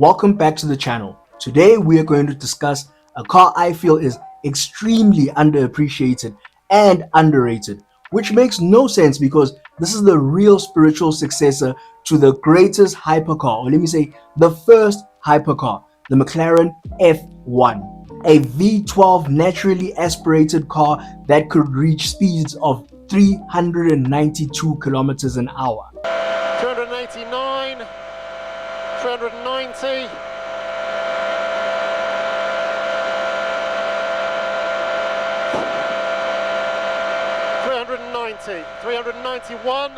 Welcome back to the channel. Today we are going to discuss a car I feel is extremely underappreciated and underrated, which makes no sense because this is the real spiritual successor to the greatest hypercar, or let me say the first hypercar, the McLaren F1, a V12 naturally aspirated car that could reach speeds of 392 kilometers an hour. 289, 390, 390, 391,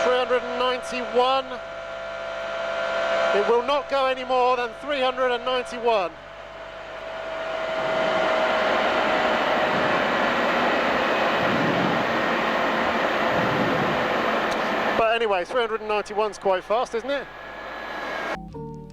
391. It will not go any more than 391. But anyway, 391 is quite fast, isn't it?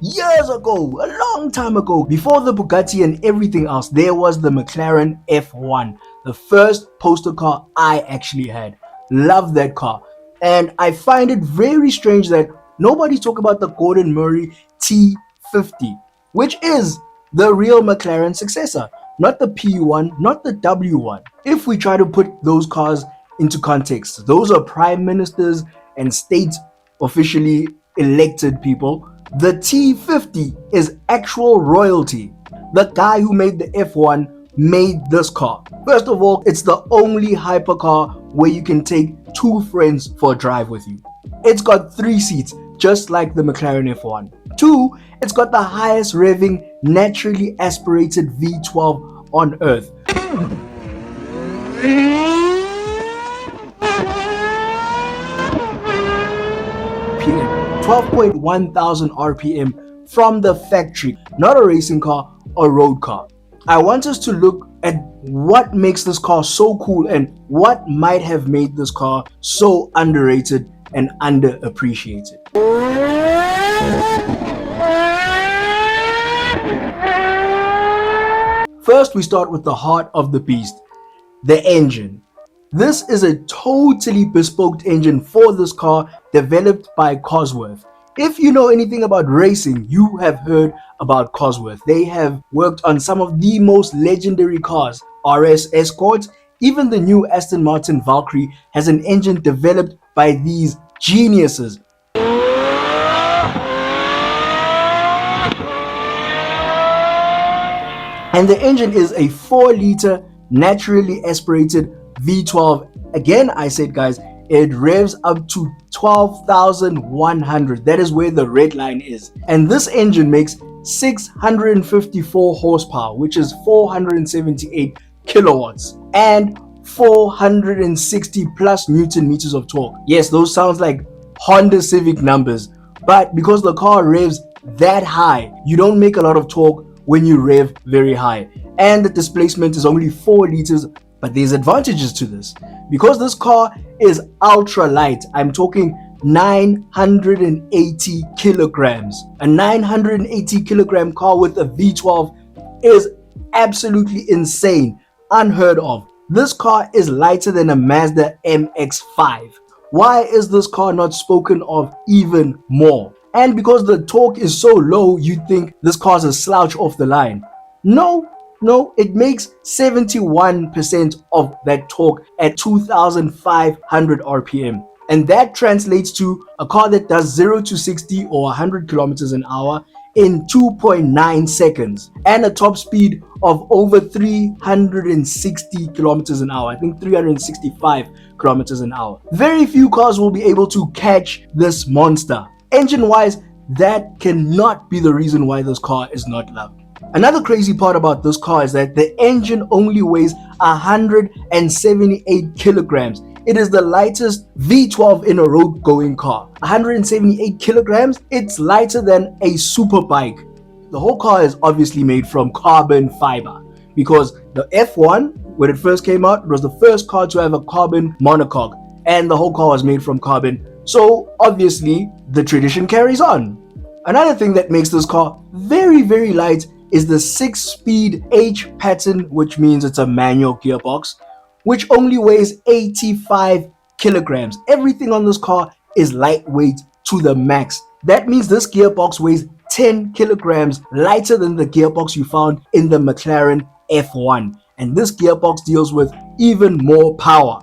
Years ago, a long time ago, before the Bugatti and everything else, there was the McLaren F1, the first poster car I actually had. Love that car. And I find it very strange that nobody talk about the Gordon Murray T.50, which is the real McLaren successor, not the P1, not the W1. If we try to put those cars into context, those are prime ministers and state officially elected people. The T50 is actual royalty. The guy who made the F1 made this car. First of all, it's the only hypercar where you can take two friends for a drive with you. It's got 3 seats, just like the McLaren F1. 2, it's got the highest revving, naturally aspirated V12 on earth. 12.1 thousand RPM from the factory, not a racing car or road car. I want us to look at what makes this car so cool and what might have made this car so underrated and underappreciated. First, we start with the heart of the beast, the engine. This is a totally bespoke engine for this car, developed by Cosworth. If you know anything about racing, you have heard about Cosworth. They have worked on some of the most legendary cars, RS Escort. Even the new Aston Martin Valkyrie has an engine developed by these geniuses. And the engine is a 4-liter naturally aspirated V12. Again, I said, guys, it revs up to 12,100. That is where the red line is. And this engine makes 654 horsepower, which is 478 kilowatts, and 460 plus Newton meters of torque. Yes, those sounds like Honda Civic numbers, but because the car revs that high, you don't make a lot of torque when you rev very high. And the displacement is only 4 liters. But there's advantages to this. Because this car is ultra light, I'm talking 980 kilograms. A 980 kilogram car with a V12 is absolutely insane, unheard of. This car is lighter than a Mazda MX-5. Why is this car not spoken of even more? And because the torque is so low, you'd think this car's a slouch off the line. No, it makes 71% of that torque at 2,500 RPM. And that translates to a car that does 0 to 60 or 100 kilometers an hour in 2.9 seconds. And a top speed of over 360 kilometers an hour. I think 365 kilometers an hour. Very few cars will be able to catch this monster. Engine-wise, that cannot be the reason why this car is not loved. Another crazy part about this car is that the engine only weighs 178 kilograms. It is the lightest V12 in a road-going car. 178 kilograms, it's lighter than a super bike. The whole car is obviously made from carbon fiber because the F1, when it first came out, it was the first car to have a carbon monocoque, and the whole car was made from carbon. So obviously the tradition carries on. Another thing that makes this car very, very light is the 6-speed H pattern, which means it's a manual gearbox, which only weighs 85 kilograms. Everything on this car is lightweight to the max. That means this gearbox weighs 10 kilograms lighter than the gearbox you found in the McLaren F1. And this gearbox deals with even more power.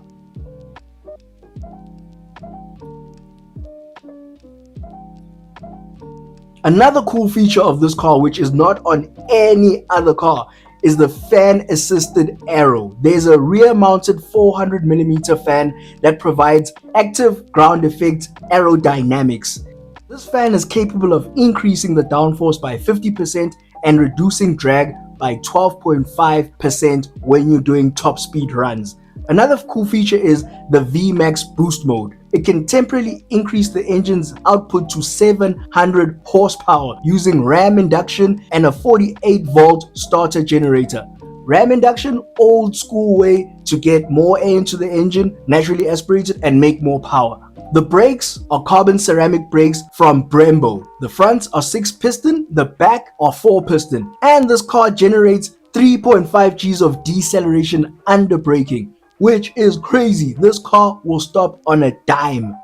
Another cool feature of this car, which is not on any other car, is the fan assisted aero. There's a rear mounted 400mm fan that provides active ground effect aerodynamics. This fan is capable of increasing the downforce by 50% and reducing drag by 12.5% when you're doing top speed runs. Another cool feature is the VMAX boost mode. It can temporarily increase the engine's output to 700 horsepower using ram induction and a 48-volt starter generator. Ram induction, old school way to get more air into the engine, naturally aspirated, and make more power. The brakes are carbon ceramic brakes from Brembo. The fronts are 6-piston, the back are 4-piston. And this car generates 3.5 Gs of deceleration under braking, which is crazy. This car will stop on a dime.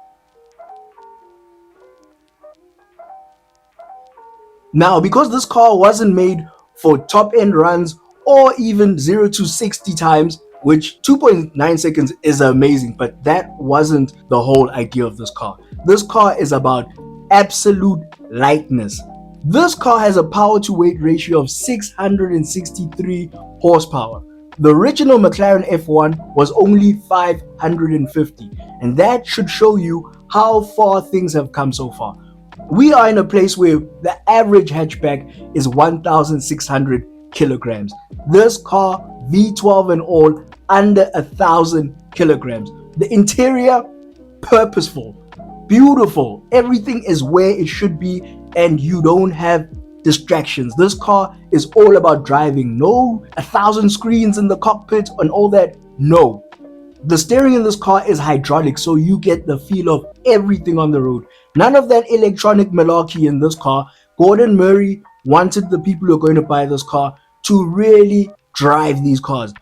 Now, because this car wasn't made for top-end runs or even 0 to 60 times, which 2.9 seconds is amazing, but that wasn't the whole idea of this car. This car is about absolute lightness. This car has a power to weight ratio of 663 horsepower. The original McLaren F1 was only 550, and that should show you how far things have come so far. We are in a place where the average hatchback is 1,600 kilograms. This car, V12 and all, under 1,000 kilograms. The interior, purposeful, beautiful. Everything is where it should be, and you don't have distractions. This car is all about driving. No 1,000 screens in the cockpit and all that. No. The steering in this car is hydraulic, so you get the feel of everything on the road. None of that electronic malarkey in this car. Gordon Murray wanted the people who are going to buy this car to really drive these cars.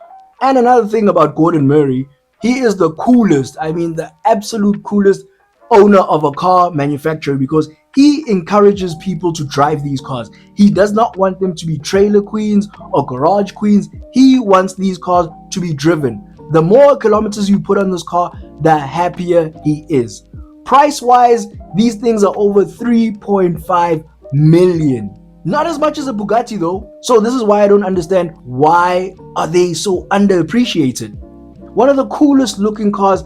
And another thing about Gordon Murray, he is the coolest, I mean the absolute coolest owner of a car manufacturer, because he encourages people to drive these cars. He does not want them to be trailer queens or garage queens. He wants these cars to be driven. The more kilometers you put on this car, the happier he is. Price wise, these things are over 3.5 million. Not as much as a Bugatti though. So this is why I don't understand, why are they so underappreciated? One of the coolest looking cars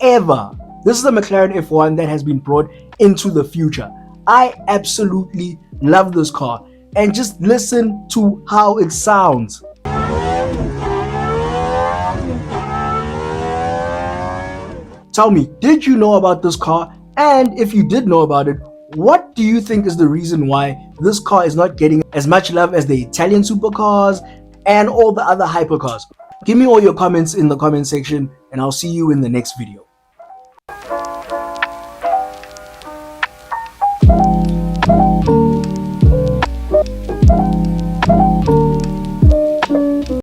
ever. This is the McLaren F1 that has been brought into the future. I absolutely love this car, and just listen to how it sounds. Tell me, did you know about this car? And if you did know about it, what do you think is the reason why this car is not getting as much love as the Italian supercars and all the other hypercars? Give me all your comments in the comment section, and I'll see you in the next video.